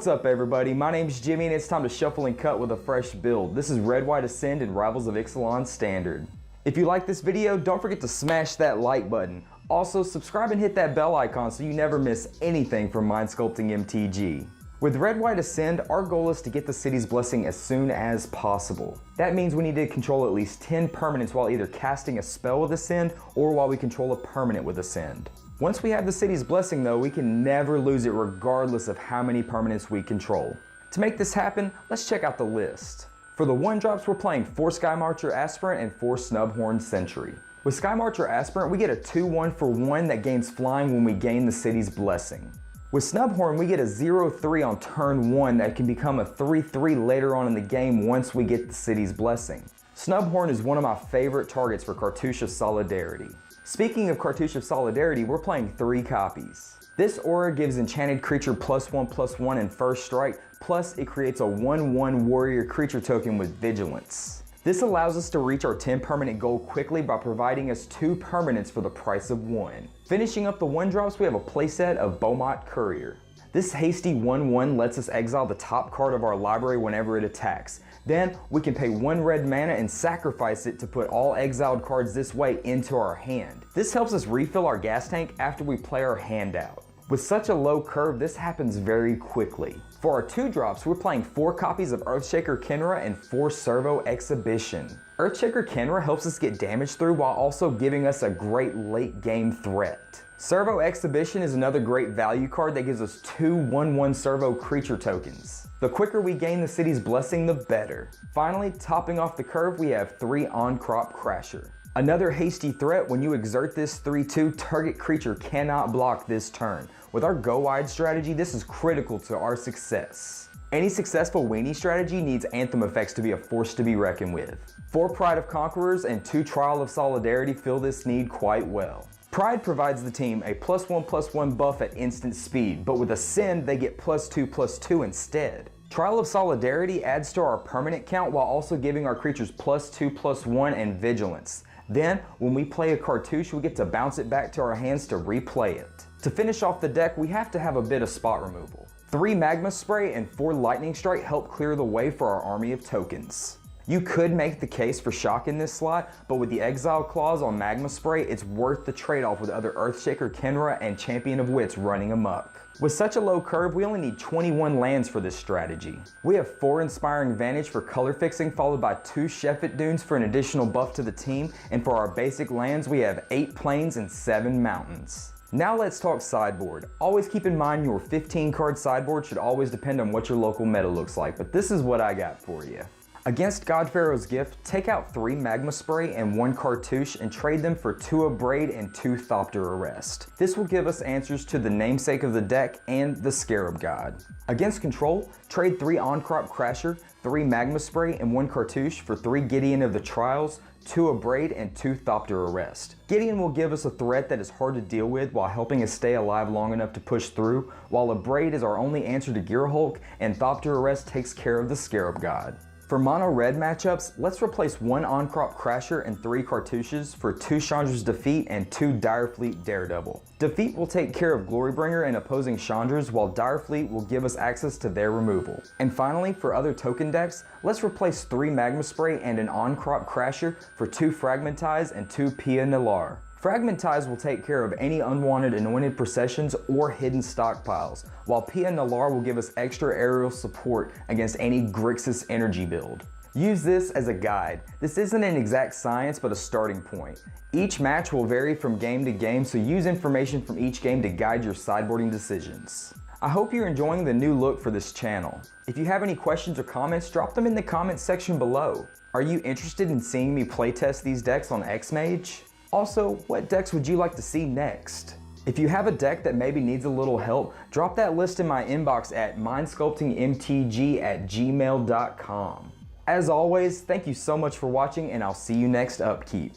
What's up everybody, my name's Jimmy and it's time to shuffle and cut with a fresh build. This is Red White Ascend and Rivals of Ixalan Standard. If you like this video, don't forget to smash that like button. Also, subscribe and hit that bell icon so you never miss anything from Mindsculpting MtG. With Red White Ascend, our goal is to get the city's blessing as soon as possible. That means we need to control at least 10 permanents while either casting a spell with Ascend or while we control a permanent with Ascend. Once we have the city's blessing though, we can never lose it regardless of how many permanents we control. To make this happen, let's check out the list. For the 1-drops, we're playing 4 Skymarcher Aspirant and 4 Snubhorn Sentry. With Skymarcher Aspirant, we get a 2/1 for 1 that gains flying when we gain the city's blessing. With Snubhorn, we get a 0/3 on turn 1 that can become a 3/3 later on in the game once we get the city's blessing. Snubhorn is one of my favorite targets for Cartouche of Solidarity. Speaking of Cartouche of Solidarity, we're playing 3 copies. This aura gives enchanted creature +1/+1 in first strike, plus it creates a 1/1 warrior creature token with vigilance. This allows us to reach our 10 permanent goal quickly by providing us 2 permanents for the price of 1. Finishing up the 1-drops, we have a playset of Bomat Courier. This hasty 1/1 lets us exile the top card of our library whenever it attacks. Then we can pay 1 red mana and sacrifice it to put all exiled cards this way into our hand. This helps us refill our gas tank after we play our hand out. With such a low curve, this happens very quickly. For our 2-drops, we're playing 4 copies of Earthshaker Khenra and 4 Servo Exhibition. Earthshaker Khenra helps us get damage through while also giving us a great late game threat. Servo Exhibition is another great value card that gives us 2 1/1 Servo creature tokens. The quicker we gain the city's blessing, the better. Finally, topping off the curve, we have 3 Ahn-Crop Crasher. Another hasty threat: when you exert this 3/2, target creature cannot block this turn. With our go wide strategy, this is critical to our success. Any successful weenie strategy needs Anthem effects to be a force to be reckoned with. 4 Pride of Conquerors and 2 Trial of Solidarity fill this need quite well. Pride provides the team a +1/+1 buff at instant speed, but with Ascend they get +2/+2 instead. Trial of Solidarity adds to our permanent count while also giving our creatures +2/+1 and vigilance. Then, when we play a cartouche, we get to bounce it back to our hands to replay it. To finish off the deck, we have to have a bit of spot removal. 3 Magma Spray and 4 Lightning Strike help clear the way for our army of tokens. You could make the case for shock in this slot, but with the exile clause on Magma Spray, it's worth the trade-off with other Earthshaker Khenra and Champion of Wits running amok. With such a low curve, we only need 21 lands for this strategy. We have 4 Inspiring Vantage for color fixing, followed by 2 Sheffet Dunes for an additional buff to the team, and for our basic lands, we have 8 plains and 7 mountains. Now let's talk sideboard. Always keep in mind your 15 card sideboard should always depend on what your local meta looks like, but this is what I got for you. Against God Pharaoh's Gift, take out 3 Magma Spray and 1 Cartouche and trade them for 2 Abrade and 2 Thopter Arrest. This will give us answers to the namesake of the deck and the Scarab God. Against control, trade 3 Ahn-Crop Crasher, 3 Magma Spray and 1 Cartouche for 3 Gideon of the Trials, 2 Abrade and 2 Thopter Arrest. Gideon will give us a threat that is hard to deal with while helping us stay alive long enough to push through, while Abrade is our only answer to Gear Hulk and Thopter Arrest takes care of the Scarab God. For mono red matchups, let's replace 1 Ahn-Crop Crasher and 3 Cartouches for 2 Chandra's Defeat and 2 Direfleet Daredevil. Defeat will take care of Glorybringer and opposing Chandras, while Direfleet will give us access to their removal. And finally, for other token decks, let's replace 3 Magma Spray and an Ahn-Crop Crasher for 2 Fragmentize and 2 Pia Nalaar. Fragmentize will take care of any unwanted anointed processions or hidden stockpiles, while Pia Nalaar will give us extra aerial support against any Grixis energy build. Use this as a guide. This isn't an exact science, but a starting point. Each match will vary from game to game, so use information from each game to guide your sideboarding decisions. I hope you're enjoying the new look for this channel. If you have any questions or comments, drop them in the comments section below. Are you interested in seeing me playtest these decks on Xmage? Also, what decks would you like to see next? If you have a deck that maybe needs a little help, drop that list in my inbox at mindsculptingmtg@gmail.com. As always, thank you so much for watching, and I'll see you next upkeep.